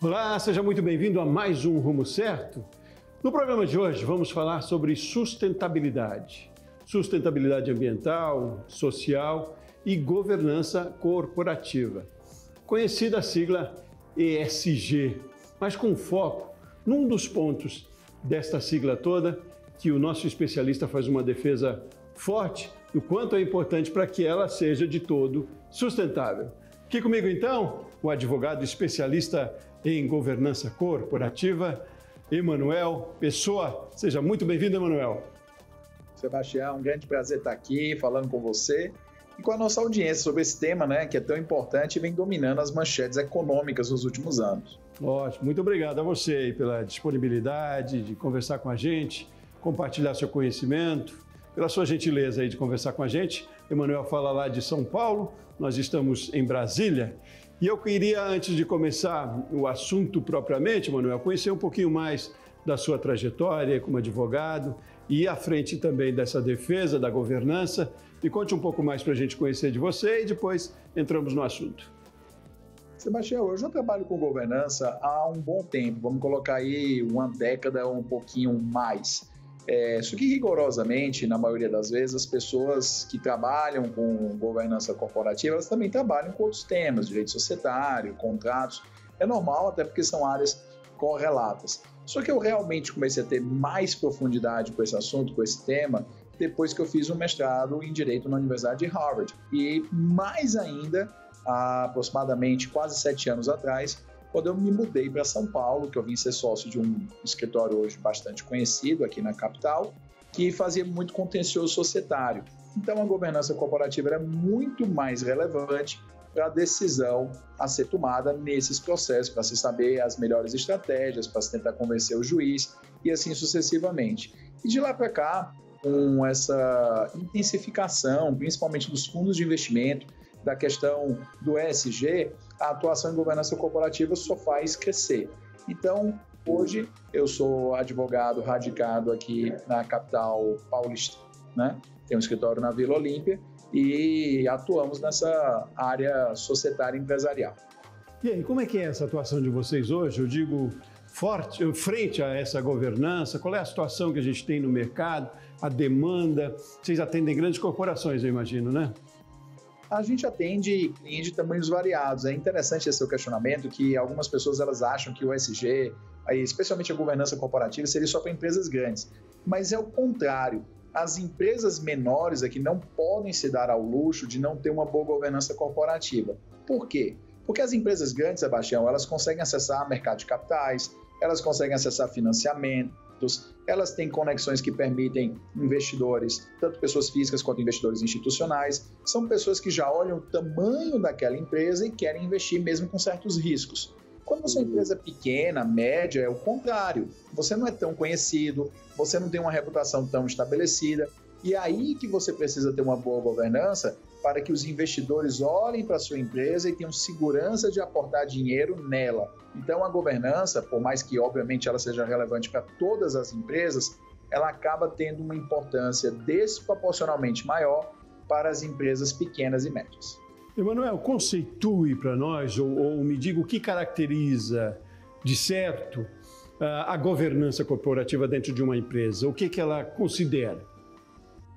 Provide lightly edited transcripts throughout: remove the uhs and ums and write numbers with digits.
Olá, seja muito bem-vindo a mais um Rumo Certo. No programa de hoje vamos falar sobre sustentabilidade. Sustentabilidade ambiental, social e governança corporativa. Conhecida a sigla ESG, mas com foco num dos pontos desta sigla toda, que o nosso especialista faz uma defesa forte do quanto é importante para que ela seja de todo sustentável. Aqui comigo então, o advogado especialista em governança corporativa, Emanuel Pessoa. Seja muito bem-vindo, Emanuel. Sebastião, um grande prazer estar aqui falando com você e com a nossa audiência sobre esse tema, que é tão importante e vem dominando as manchetes econômicas nos últimos anos. Ótimo, muito obrigado a você aí pela disponibilidade de conversar com a gente, compartilhar seu conhecimento, pela sua gentileza aí de conversar com a gente. Emanuel fala lá de São Paulo, nós estamos em Brasília. E eu queria, antes de começar o assunto propriamente, Emanuel, conhecer um pouquinho mais da sua trajetória como advogado e à frente também dessa defesa da governança. Me conte um pouco mais para a gente conhecer de você e depois entramos no assunto. Sebastião, eu já trabalho com governança há um bom tempo, vamos colocar aí uma década ou um pouquinho mais. Isso que rigorosamente, na maioria das vezes, as pessoas que trabalham com governança corporativa, elas também trabalham com outros temas, direito societário, contratos. É normal, até porque são áreas correlatas. Só que eu realmente comecei a ter mais profundidade com esse assunto, com esse tema, depois que eu fiz um mestrado em Direito na Universidade de Harvard. E mais ainda, há aproximadamente quase 7 anos atrás, quando eu me mudei para São Paulo, que eu vim ser sócio de um escritório hoje bastante conhecido aqui na capital, que fazia muito contencioso societário. Então, a governança corporativa era muito mais relevante para a decisão a ser tomada nesses processos, para se saber as melhores estratégias, para se tentar convencer o juiz e assim sucessivamente. E de lá para cá, com essa intensificação, principalmente dos fundos de investimento, da questão do ESG, a atuação em governança corporativa só faz crescer. Então, hoje, eu sou advogado radicado aqui na capital paulista, Tenho um escritório na Vila Olímpia e atuamos nessa área societária empresarial. E aí, como é que é essa atuação de vocês hoje? Eu digo, frente a essa governança, qual é a situação que a gente tem no mercado, a demanda? Vocês atendem grandes corporações, eu imagino, né? A gente atende clientes de tamanhos variados. É interessante esse seu questionamento, que algumas pessoas elas acham que o ESG, especialmente a governança corporativa, seria só para empresas grandes. Mas é o contrário. As empresas menores aqui não podem se dar ao luxo de não ter uma boa governança corporativa. Por quê? Porque as empresas grandes, Sebastião, elas conseguem acessar mercado de capitais, elas conseguem acessar financiamentos, elas têm conexões que permitem investidores, tanto pessoas físicas quanto investidores institucionais. São pessoas que já olham o tamanho daquela empresa e querem investir mesmo com certos riscos. Quando você é uma empresa pequena, média, é o contrário. Você não é tão conhecido, você não tem uma reputação tão estabelecida. E é aí que você precisa ter uma boa governança para que os investidores olhem para a sua empresa e tenham segurança de aportar dinheiro nela. Então, a governança, por mais que, obviamente, ela seja relevante para todas as empresas, ela acaba tendo uma importância desproporcionalmente maior para as empresas pequenas e médias. Emanuel, conceitue para nós, ou me diga o que caracteriza, de certo, a governança corporativa dentro de uma empresa. O que ela considera?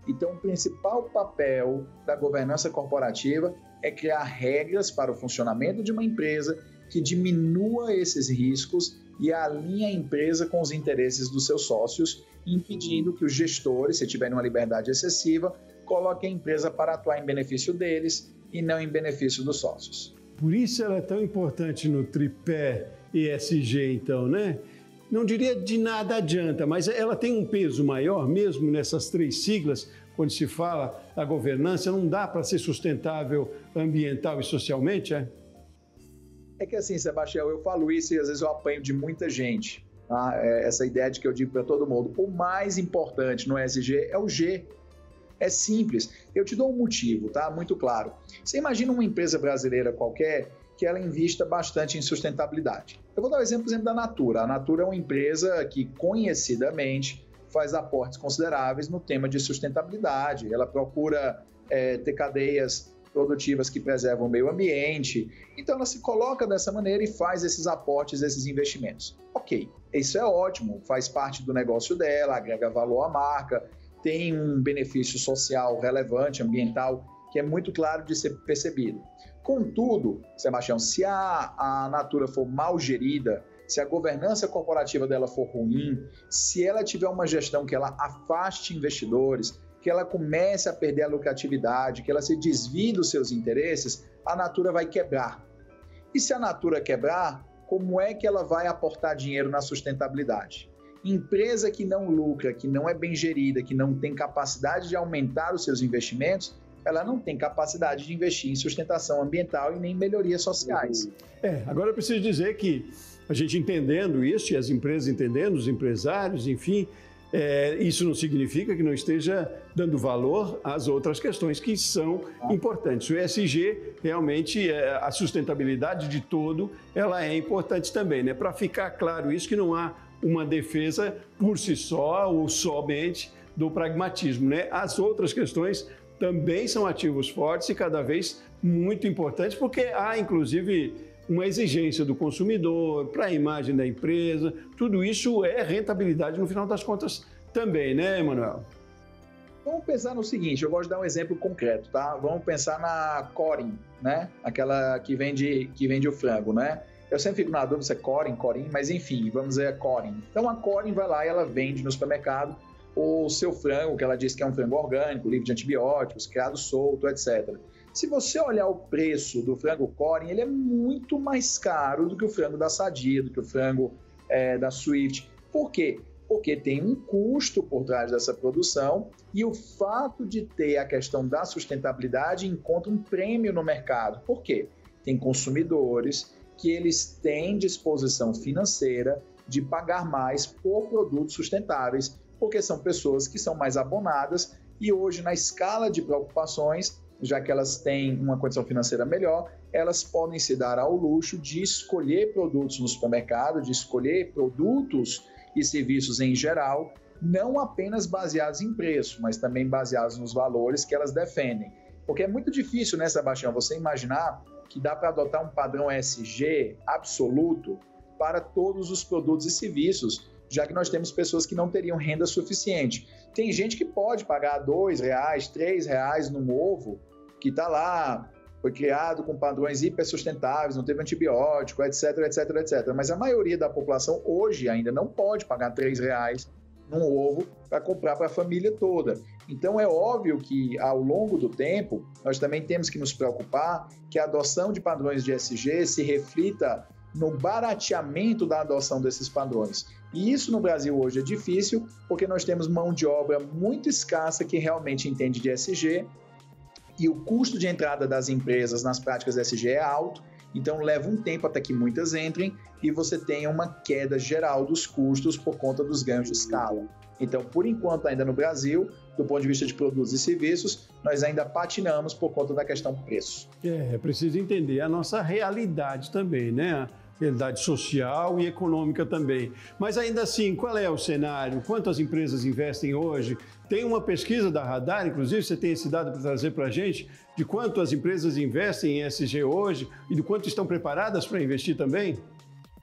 Então, o principal papel da governança corporativa é criar regras para o funcionamento de uma empresa que diminua esses riscos e alinhe a empresa com os interesses dos seus sócios, impedindo que os gestores, se tiverem uma liberdade excessiva, coloquem a empresa para atuar em benefício deles e não em benefício dos sócios. Por isso ela é tão importante no tripé ESG, então, né? Não diria de nada adianta, mas ela tem um peso maior mesmo nessas 3 siglas, quando se fala da governança, não dá para ser sustentável ambiental e socialmente, é? É que assim, Sebastião, eu falo isso e às vezes eu apanho de muita gente, tá? Essa ideia de que eu digo para todo mundo, o mais importante no ESG é o G. É simples. Eu te dou um motivo, tá? Muito claro. Você imagina uma empresa brasileira qualquer que ela invista bastante em sustentabilidade. Eu vou dar o exemplo da Natura. A Natura é uma empresa que conhecidamente faz aportes consideráveis no tema de sustentabilidade. Ela procura ter cadeias produtivas que preservam o meio ambiente. Então, ela se coloca dessa maneira e faz esses aportes, esses investimentos. Ok, isso é ótimo, faz parte do negócio dela, agrega valor à marca, tem um benefício social relevante, ambiental, que é muito claro de ser percebido. Contudo, Sebastião, se a Natura for mal gerida, se a governança corporativa dela for ruim, se ela tiver uma gestão que ela afaste investidores, que ela comece a perder a lucratividade, que ela se desvie dos seus interesses, a Natura vai quebrar. E se a Natura quebrar, como é que ela vai aportar dinheiro na sustentabilidade? Empresa que não lucra, que não é bem gerida, que não tem capacidade de aumentar os seus investimentos, ela não tem capacidade de investir em sustentação ambiental e nem em melhorias sociais. Agora eu preciso dizer que a gente entendendo isso, e as empresas entendendo, os empresários, enfim, isso não significa que não esteja dando valor às outras questões que são importantes. O ESG, realmente, a sustentabilidade de todo, ela é importante também, né? Para ficar claro isso, que não há uma defesa por si só ou somente do pragmatismo, né? As outras questões também são ativos fortes e cada vez muito importantes, porque há, inclusive, uma exigência do consumidor para a imagem da empresa. Tudo isso é rentabilidade no final das contas também, né, Emanuel? Vamos pensar no seguinte, eu gosto de dar um exemplo concreto, tá? Vamos pensar na Corim, né? Aquela que vende o frango, né? Eu sempre fico na dúvida se é Corim, mas enfim, vamos dizer Corim. Então a Corim vai lá e ela vende no supermercado o seu frango, que ela diz que é um frango orgânico, livre de antibióticos, criado solto, etc. Se você olhar o preço do frango Corim, ele é muito mais caro do que o frango da Sadia, do que o frango da Swift. Por quê? Porque tem um custo por trás dessa produção e o fato de ter a questão da sustentabilidade encontra um prêmio no mercado. Por quê? Tem consumidores que eles têm disposição financeira de pagar mais por produtos sustentáveis, porque são pessoas que são mais abonadas e hoje, na escala de preocupações, já que elas têm uma condição financeira melhor, elas podem se dar ao luxo de escolher produtos no supermercado, de escolher produtos e serviços em geral, não apenas baseados em preço, mas também baseados nos valores que elas defendem. Porque é muito difícil, né, Sebastião, você imaginar que dá para adotar um padrão ESG absoluto para todos os produtos e serviços, já que nós temos pessoas que não teriam renda suficiente. Tem gente que pode pagar R$2, R$3 num ovo que está lá, foi criado com padrões hipersustentáveis, não teve antibiótico, etc, etc, etc. Mas a maioria da população hoje ainda não pode pagar R$3 num ovo para comprar para a família toda. Então é óbvio que ao longo do tempo nós também temos que nos preocupar que a adoção de padrões de ESG se reflita no barateamento da adoção desses padrões. E isso no Brasil hoje é difícil porque nós temos mão de obra muito escassa que realmente entende de ESG e o custo de entrada das empresas nas práticas ESG é alto, então leva um tempo até que muitas entrem e você tenha uma queda geral dos custos por conta dos ganhos de escala. Então, por enquanto, ainda no Brasil, do ponto de vista de produtos e serviços, nós ainda patinamos por conta da questão preço. É preciso entender a nossa realidade também, né? Realidade social e econômica também. Mas ainda assim, qual é o cenário? Quantas empresas investem hoje? Tem uma pesquisa da Radar, inclusive, você tem esse dado para trazer para a gente, de quanto as empresas investem em ESG hoje e de quanto estão preparadas para investir também?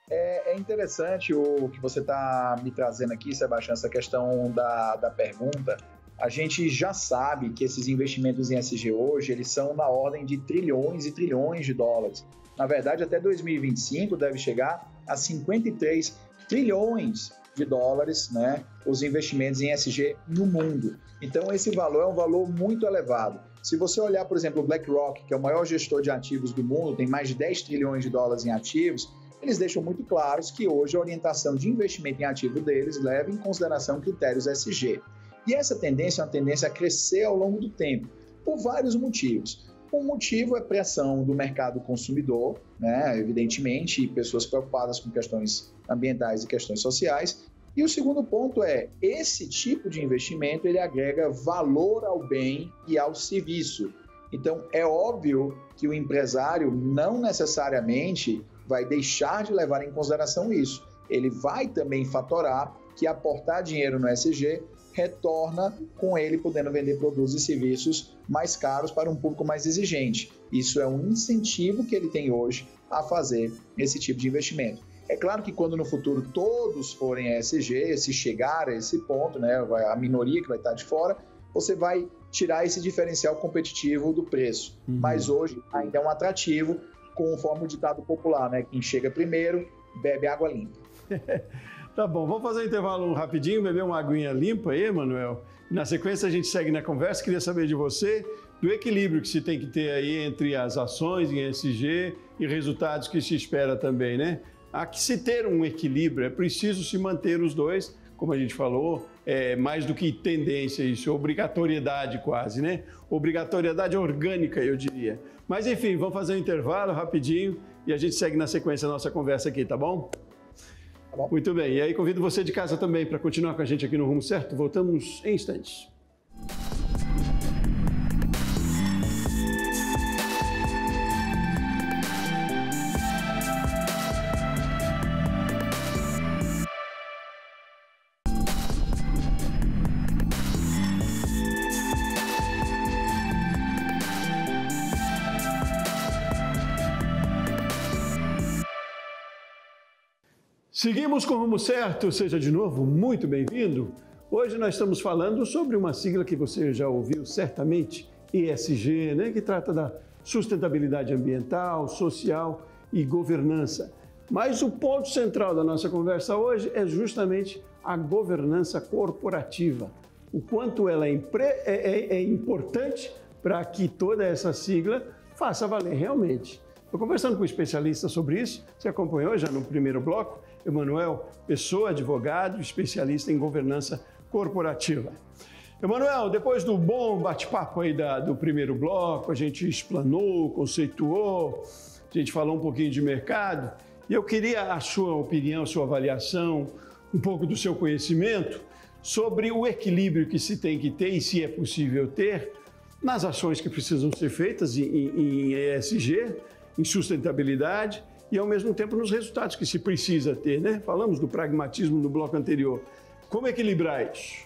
É interessante o que você está me trazendo aqui, Sebastião, essa questão da pergunta. A gente já sabe que esses investimentos em ESG hoje, eles são na ordem de trilhões e trilhões de dólares. Na verdade, até 2025 deve chegar a 53 trilhões de dólares, né, os investimentos em ESG no mundo. Então, esse valor é um valor muito elevado. Se você olhar, por exemplo, o BlackRock, que é o maior gestor de ativos do mundo, tem mais de 10 trilhões de dólares em ativos, eles deixam muito claros que hoje a orientação de investimento em ativo deles leva em consideração critérios ESG. E essa tendência é uma tendência a crescer ao longo do tempo, por vários motivos. Um motivo é pressão do mercado consumidor, né, evidentemente, e pessoas preocupadas com questões ambientais e questões sociais. E o segundo ponto é, esse tipo de investimento ele agrega valor ao bem e ao serviço. Então, é óbvio que o empresário não necessariamente vai deixar de levar em consideração isso. Ele vai também fatorar que aportar dinheiro no ESG retorna com ele podendo vender produtos e serviços mais caros para um público mais exigente. Isso é um incentivo que ele tem hoje a fazer esse tipo de investimento. É claro que quando no futuro todos forem ESG, se chegar a esse ponto, né, a minoria que vai estar de fora, você vai tirar esse diferencial competitivo do preço. Mas hoje ainda é um atrativo, conforme o ditado popular, né? Quem chega primeiro, bebe água limpa. Tá bom, vamos fazer um intervalo rapidinho, beber uma aguinha limpa aí, Manuel. Na sequência a gente segue na conversa. Queria saber de você do equilíbrio que se tem que ter aí entre as ações em ESG e resultados que se espera também, né? Há que se ter um equilíbrio, é preciso se manter os dois, como a gente falou, mais do que tendência, isso é obrigatoriedade quase, né? Obrigatoriedade orgânica, eu diria. Mas enfim, vamos fazer um intervalo rapidinho e a gente segue na sequência a nossa conversa aqui, tá bom? Tá bom. Muito bem, e aí convido você de casa também para continuar com a gente aqui no Rumo Certo. Voltamos em instantes. Seguimos com o Rumo Certo, seja de novo muito bem-vindo. Hoje nós estamos falando sobre uma sigla que você já ouviu certamente, ESG, né? Que trata da sustentabilidade ambiental, social e governança. Mas o ponto central da nossa conversa hoje é justamente a governança corporativa. O quanto ela é importante para que toda essa sigla faça valer realmente. Estou conversando com um especialista sobre isso, você acompanhou já no primeiro bloco, Emanuel Pessoa, advogado, especialista em governança corporativa. Emanuel, depois do bom bate-papo aí do primeiro bloco, a gente explanou, conceituou, a gente falou um pouquinho de mercado, e eu queria a sua opinião, a sua avaliação, um pouco do seu conhecimento sobre o equilíbrio que se tem que ter e se é possível ter nas ações que precisam ser feitas em ESG, em sustentabilidade, e ao mesmo tempo nos resultados que se precisa ter, né? Falamos do pragmatismo no bloco anterior. Como equilibrar isso?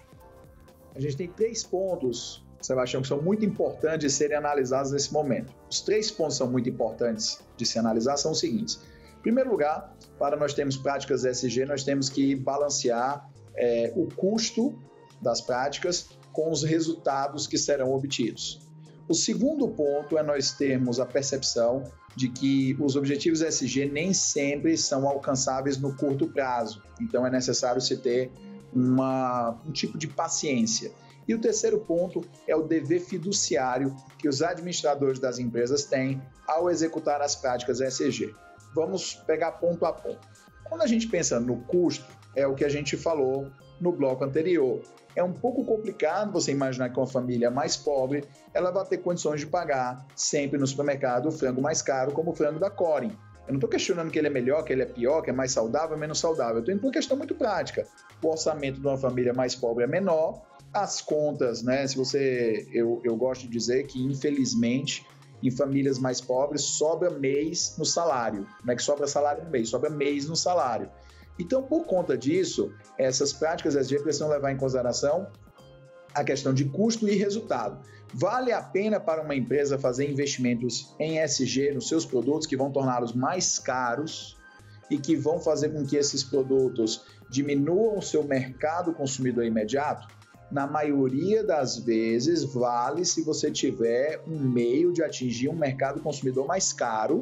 A gente tem 3 pontos, Sebastião, que são muito importantes de serem analisados nesse momento. Os 3 pontos que são muito importantes de se analisar são os seguintes. Em primeiro lugar, para nós termos práticas ESG, nós temos que balancear o custo das práticas com os resultados que serão obtidos. O segundo ponto é nós termos a percepção de que os objetivos ESG nem sempre são alcançáveis no curto prazo. Então, é necessário se ter um tipo de paciência. E o terceiro ponto é o dever fiduciário que os administradores das empresas têm ao executar as práticas ESG. Vamos pegar ponto a ponto. Quando a gente pensa no custo, é o que a gente falou no bloco anterior. É um pouco complicado você imaginar que uma família mais pobre, ela vai ter condições de pagar sempre no supermercado o frango mais caro, como o frango da Corin. Eu não estou questionando que ele é melhor, que ele é pior, que é mais saudável, menos saudável. Eu estou indo por uma questão muito prática. O orçamento de uma família mais pobre é menor, as contas, né? Eu gosto de dizer que, infelizmente, em famílias mais pobres, sobra mês no salário. Não é que sobra salário no mês, sobra mês no salário. Então, por conta disso, essas práticas ESG precisam levar em consideração a questão de custo e resultado. Vale a pena para uma empresa fazer investimentos em ESG nos seus produtos que vão torná-los mais caros e que vão fazer com que esses produtos diminuam o seu mercado consumidor imediato? Na maioria das vezes, vale se você tiver um meio de atingir um mercado consumidor mais caro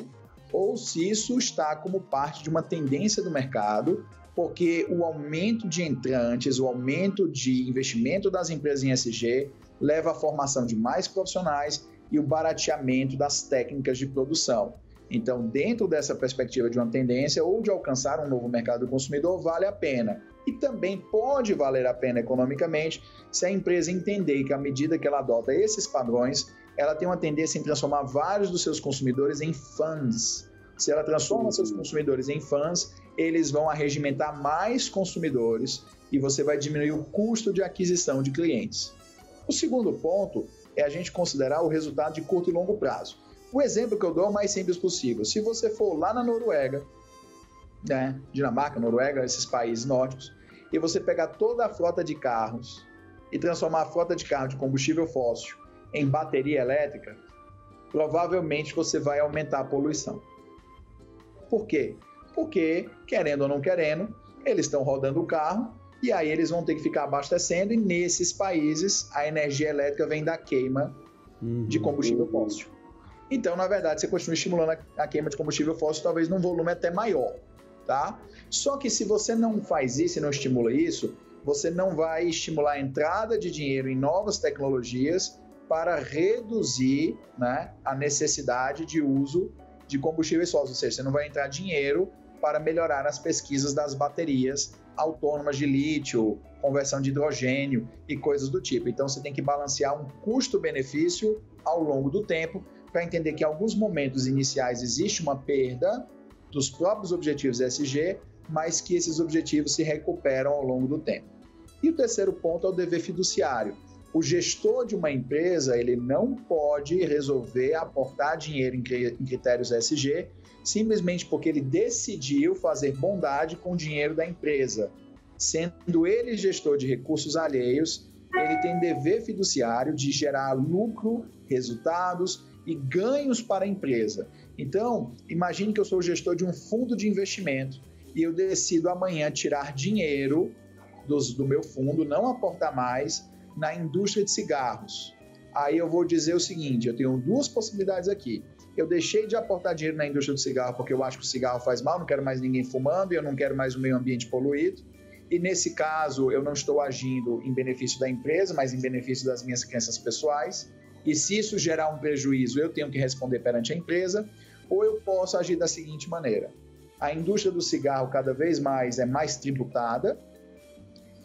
ou se isso está como parte de uma tendência do mercado, porque o aumento de entrantes, o aumento de investimento das empresas em ESG leva à formação de mais profissionais e o barateamento das técnicas de produção. Então, dentro dessa perspectiva de uma tendência ou de alcançar um novo mercado consumidor, vale a pena. E também pode valer a pena economicamente se a empresa entender que, à medida que ela adota esses padrões, ela tem uma tendência em transformar vários dos seus consumidores em fãs. Se ela transforma seus consumidores em fãs, eles vão arregimentar mais consumidores e você vai diminuir o custo de aquisição de clientes. O segundo ponto é a gente considerar o resultado de curto e longo prazo. O exemplo que eu dou é o mais simples possível. Se você for lá na Noruega, né, Dinamarca, Noruega, esses países nórdicos, e você pegar toda a frota de carros e transformar a frota de carro de combustível fóssil em bateria elétrica, provavelmente você vai aumentar a poluição. Por quê? Porque, querendo ou não querendo, eles estão rodando o carro e aí eles vão ter que ficar abastecendo, e nesses países a energia elétrica vem da queima de combustível fóssil. Então, na verdade, você continua estimulando a queima de combustível fóssil, talvez num volume até maior, tá? Só que se você não faz isso e não estimula isso, você não vai estimular a entrada de dinheiro em novas tecnologias para reduzir, né, a necessidade de uso de combustíveis fósseis, ou seja, você não vai entrar dinheiro para melhorar as pesquisas das baterias autônomas de lítio, conversão de hidrogênio e coisas do tipo. Então, você tem que balancear um custo-benefício ao longo do tempo para entender que em alguns momentos iniciais existe uma perda dos próprios objetivos ESG, mas que esses objetivos se recuperam ao longo do tempo. E o terceiro ponto é o dever fiduciário. O gestor de uma empresa, ele não pode resolver aportar dinheiro em critérios ESG simplesmente porque ele decidiu fazer bondade com o dinheiro da empresa. Sendo ele gestor de recursos alheios, ele tem dever fiduciário de gerar lucro, resultados e ganhos para a empresa. Então, imagine que eu sou o gestor de um fundo de investimento e eu decido amanhã tirar dinheiro do meu fundo, não aportar mais na indústria de cigarros. Aí eu vou dizer o seguinte, eu tenho duas possibilidades aqui. Eu deixei de aportar dinheiro na indústria do cigarro porque eu acho que o cigarro faz mal, não quero mais ninguém fumando e eu não quero mais o meio ambiente poluído. E nesse caso, eu não estou agindo em benefício da empresa, mas em benefício das minhas crenças pessoais. E se isso gerar um prejuízo, eu tenho que responder perante a empresa. Ou eu posso agir da seguinte maneira. A indústria do cigarro cada vez mais é mais tributada.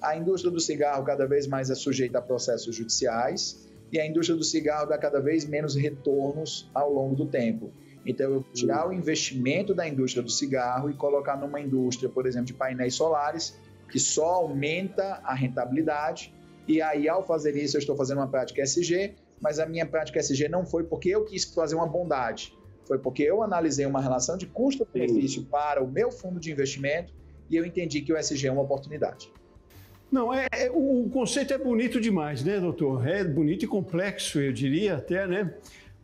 A indústria do cigarro cada vez mais é sujeita a processos judiciais. E a indústria do cigarro dá cada vez menos retornos ao longo do tempo. Então, eu vou tirar o investimento da indústria do cigarro e colocar numa indústria, por exemplo, de painéis solares, que só aumenta a rentabilidade. E aí, ao fazer isso, eu estou fazendo uma prática ESG, mas a minha prática ESG não foi porque eu quis fazer uma bondade, foi porque eu analisei uma relação de custo-benefício para o meu fundo de investimento e eu entendi que o ESG é uma oportunidade. Não, o conceito é bonito demais, né, doutor? É bonito e complexo, eu diria até, né?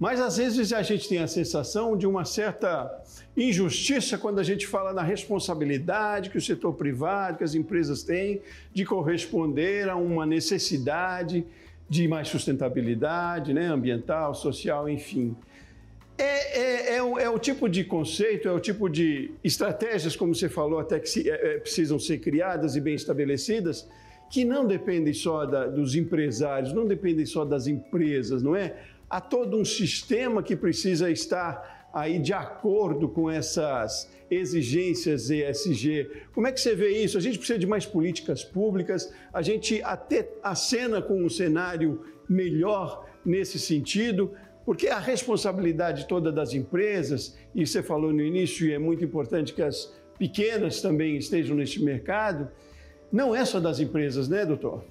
Mas às vezes a gente tem a sensação de uma certa injustiça quando a gente fala na responsabilidade que o setor privado, que as empresas têm de corresponder a uma necessidade de mais sustentabilidade, né, ambiental, social, enfim. É o tipo de conceito, é o tipo de estratégias, como você falou, até que precisam ser criadas e bem estabelecidas, que não dependem só dos empresários, não dependem só das empresas, não é? Há todo um sistema que precisa estar aí de acordo com essas exigências ESG. Como é que você vê isso? A gente precisa de mais políticas públicas, a gente até acena com um cenário melhor nesse sentido, porque a responsabilidade toda das empresas, e você falou no início, e é muito importante que as pequenas também estejam neste mercado, não é só das empresas, né, doutor?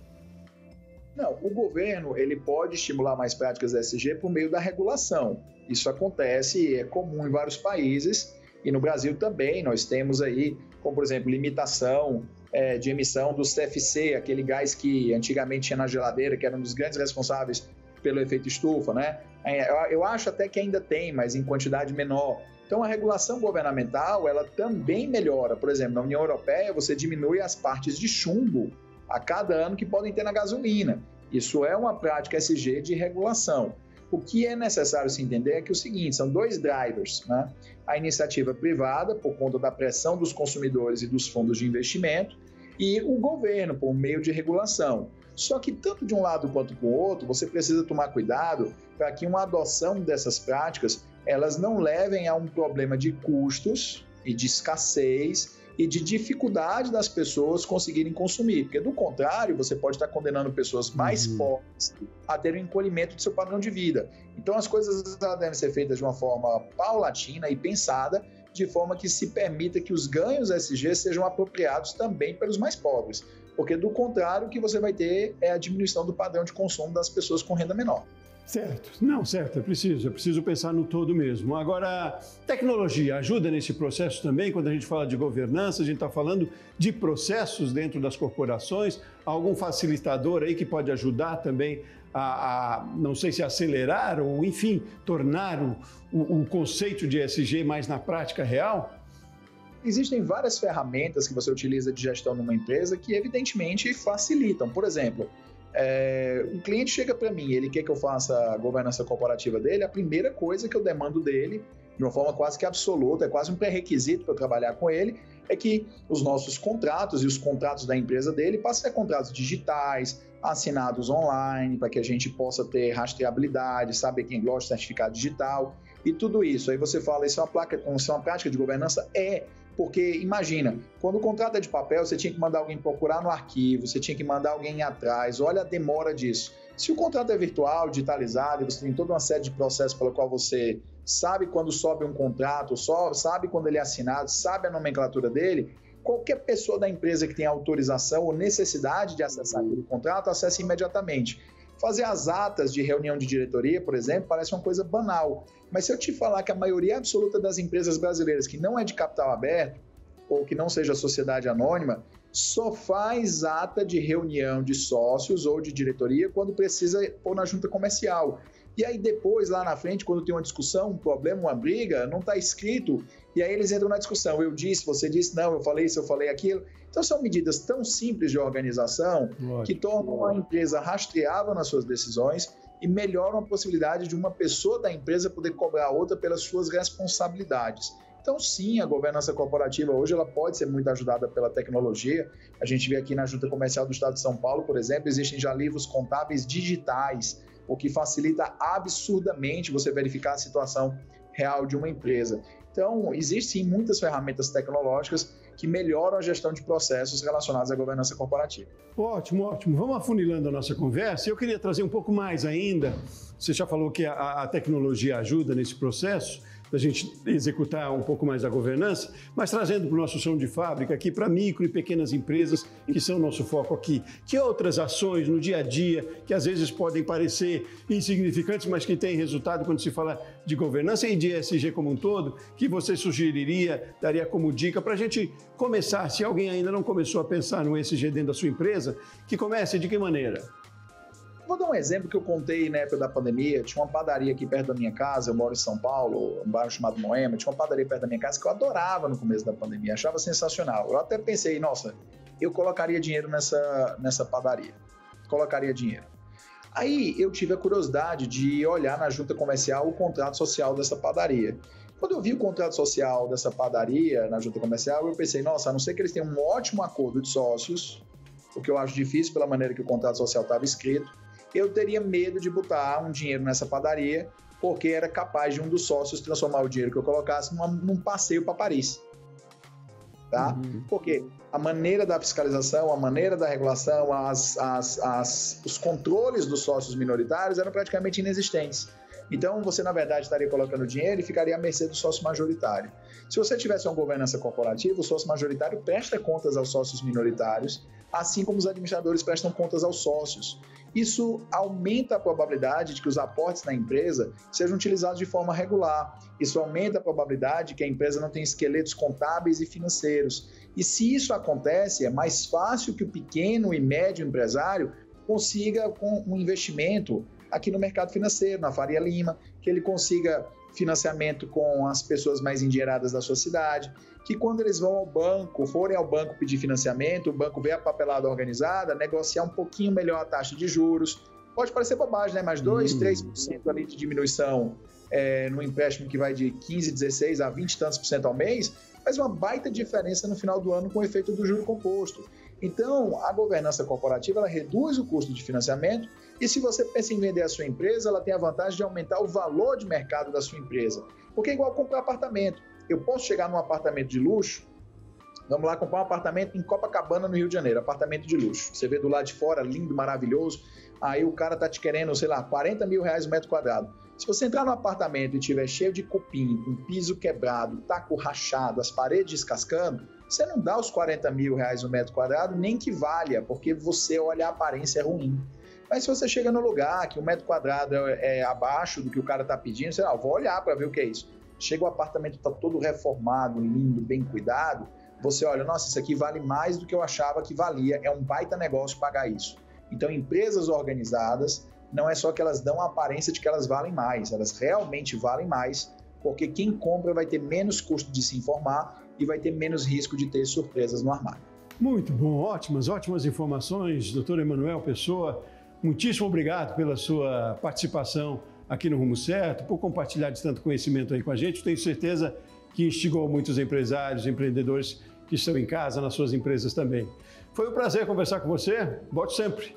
Não, o governo ele pode estimular mais práticas ESG por meio da regulação. Isso acontece e é comum em vários países, e no Brasil também nós temos aí, como por exemplo, limitação de emissão do CFC, aquele gás que antigamente tinha na geladeira, que era um dos grandes responsáveis pelo efeito estufa, né? Eu acho até que ainda tem, mas em quantidade menor. Então, a regulação governamental, ela também melhora. Por exemplo, na União Europeia, você diminui as partes de chumbo a cada ano que podem ter na gasolina. Isso é uma prática ESG de regulação. O que é necessário se entender é que o seguinte, são dois drivers, né? A iniciativa privada, por conta da pressão dos consumidores e dos fundos de investimento, e o governo, por meio de regulação. Só que tanto de um lado quanto do outro, você precisa tomar cuidado para que uma adoção dessas práticas, elas não levem a um problema de custos e de escassez e de dificuldade das pessoas conseguirem consumir. Porque, do contrário, você pode estar condenando pessoas mais pobres a ter um encolhimento do seu padrão de vida. Então, as coisas devem ser feitas de uma forma paulatina e pensada, de forma que se permita que os ganhos ESG sejam apropriados também pelos mais pobres. Porque, do contrário, o que você vai ter é a diminuição do padrão de consumo das pessoas com renda menor. Certo. Não, certo, é preciso pensar no todo mesmo. Agora, tecnologia ajuda nesse processo também? Quando a gente fala de governança, a gente está falando de processos dentro das corporações, algum facilitador aí que pode ajudar também não sei se acelerar ou, enfim, tornar o conceito de ESG mais na prática real? Existem várias ferramentas que você utiliza de gestão numa empresa que, evidentemente, facilitam. Por exemplo, um cliente chega para mim, ele quer que eu faça a governança corporativa dele, a primeira coisa que eu demando dele, de uma forma quase que absoluta, é quase um pré-requisito para eu trabalhar com ele, é que os nossos contratos e os contratos da empresa dele passem a ser contratos digitais, assinados online, para que a gente possa ter rastreabilidade, saber quem gosta de certificado digital e tudo isso. Aí você fala, isso é uma prática de governança? Porque imagina, quando o contrato é de papel, você tinha que mandar alguém procurar no arquivo, você tinha que mandar alguém ir atrás, olha a demora disso. Se o contrato é virtual, digitalizado, e você tem toda uma série de processos pelo qual você sabe quando sobe um contrato, sabe quando ele é assinado, sabe a nomenclatura dele, qualquer pessoa da empresa que tenha autorização ou necessidade de acessar aquele contrato, acessa imediatamente. Fazer as atas de reunião de diretoria, por exemplo, parece uma coisa banal. Mas se eu te falar que a maioria absoluta das empresas brasileiras que não é de capital aberto, ou que não seja sociedade anônima, só faz ata de reunião de sócios ou de diretoria quando precisa pôr na junta comercial. E aí depois, lá na frente, quando tem uma discussão, um problema, uma briga, não está escrito, e aí eles entram na discussão. Eu disse, você disse, não, eu falei isso, eu falei aquilo. Então são medidas tão simples de organização que tornam a empresa rastreável nas suas decisões e melhoram a possibilidade de uma pessoa da empresa poder cobrar a outra pelas suas responsabilidades. Então, sim, a governança corporativa hoje ela pode ser muito ajudada pela tecnologia. A gente vê aqui na Junta Comercial do Estado de São Paulo, por exemplo, existem já livros contábeis digitais, o que facilita absurdamente você verificar a situação real de uma empresa. Então, existem sim muitas ferramentas tecnológicas que melhoram a gestão de processos relacionados à governança corporativa. Ótimo, ótimo. Vamos afunilando a nossa conversa. Eu queria trazer um pouco mais ainda. Você já falou que a tecnologia ajuda nesse processo, da gente executar um pouco mais a governança, mas trazendo para o nosso chão de fábrica aqui para micro e pequenas empresas, que são o nosso foco aqui. Que outras ações no dia a dia, que às vezes podem parecer insignificantes, mas que têm resultado quando se fala de governança e de ESG como um todo, que você sugeriria, daria como dica para a gente começar, se alguém ainda não começou a pensar no ESG dentro da sua empresa, que comece de que maneira? Vou dar um exemplo que eu contei na época da pandemia. Tinha uma padaria aqui perto da minha casa, eu moro em São Paulo, um bairro chamado Moema, tinha uma padaria perto da minha casa que eu adorava no começo da pandemia, achava sensacional. Eu até pensei, nossa, eu colocaria dinheiro nessa padaria, colocaria dinheiro. Aí eu tive a curiosidade de olhar na junta comercial o contrato social dessa padaria. Quando eu vi o contrato social dessa padaria na junta comercial, eu pensei, nossa, a não ser que eles tenham um ótimo acordo de sócios, o que eu acho difícil pela maneira que o contrato social estava escrito, eu teria medo de botar um dinheiro nessa padaria, porque era capaz de um dos sócios transformar o dinheiro que eu colocasse num passeio para Paris. Tá? Porque a maneira da fiscalização, a maneira da regulação, os controles dos sócios minoritários eram praticamente inexistentes. Então, você, na verdade, estaria colocando dinheiro e ficaria à mercê do sócio majoritário. Se você tivesse uma governança corporativa, o sócio majoritário presta contas aos sócios minoritários, assim como os administradores prestam contas aos sócios. Isso aumenta a probabilidade de que os aportes na empresa sejam utilizados de forma regular. Isso aumenta a probabilidade de que a empresa não tenha esqueletos contábeis e financeiros. E se isso acontece, é mais fácil que o pequeno e médio empresário consiga, com um investimento aqui no mercado financeiro, na Faria Lima, que ele consiga financiamento com as pessoas mais endinheiradas da sua cidade, que quando eles vão ao banco, forem ao banco pedir financiamento, o banco vê a papelada organizada, negociar um pouquinho melhor a taxa de juros. Pode parecer bobagem, né? Mas 2, 3% ali de diminuição no empréstimo que vai de 15, 16 a 20 e tantos por cento ao mês, faz uma baita diferença no final do ano com o efeito do juro composto. Então, a governança corporativa ela reduz o custo de financiamento e se você pensa em vender a sua empresa, ela tem a vantagem de aumentar o valor de mercado da sua empresa. Porque é igual comprar apartamento. Eu posso chegar num apartamento de luxo, vamos lá comprar um apartamento em Copacabana, no Rio de Janeiro, apartamento de luxo. Você vê do lado de fora, lindo, maravilhoso, aí o cara tá te querendo, sei lá, 40 mil reais o metro quadrado. Se você entrar no apartamento e tiver cheio de cupim, com piso quebrado, taco rachado, as paredes descascando, você não dá os 40 mil reais o metro quadrado, nem que valha, porque você olha a aparência é ruim. Mas se você chega no lugar que o metro quadrado é abaixo do que o cara está pedindo, sei lá, eu vou olhar para ver o que é isso. Chega o apartamento, está todo reformado, lindo, bem cuidado, você olha, nossa, isso aqui vale mais do que eu achava que valia, é um baita negócio pagar isso. Então, empresas organizadas, não é só que elas dão a aparência de que elas valem mais, elas realmente valem mais, porque quem compra vai ter menos custo de se informar e vai ter menos risco de ter surpresas no armário. Muito bom, ótimas informações, doutor Emanuel Pessoa. Muitíssimo obrigado pela sua participação aqui no Rumo Certo, por compartilhar de tanto conhecimento aí com a gente. Tenho certeza que instigou muitos empresários, empreendedores que estão em casa, nas suas empresas também. Foi um prazer conversar com você. Volte sempre.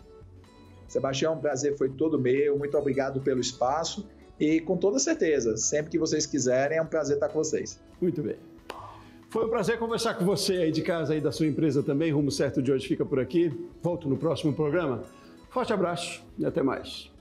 Sebastião, o prazer foi todo meu. Muito obrigado pelo espaço e com toda certeza, sempre que vocês quiserem, é um prazer estar com vocês. Muito bem. Foi um prazer conversar com você aí de casa, aí da sua empresa também. Rumo Certo de hoje fica por aqui. Volto no próximo programa. Forte abraço e até mais.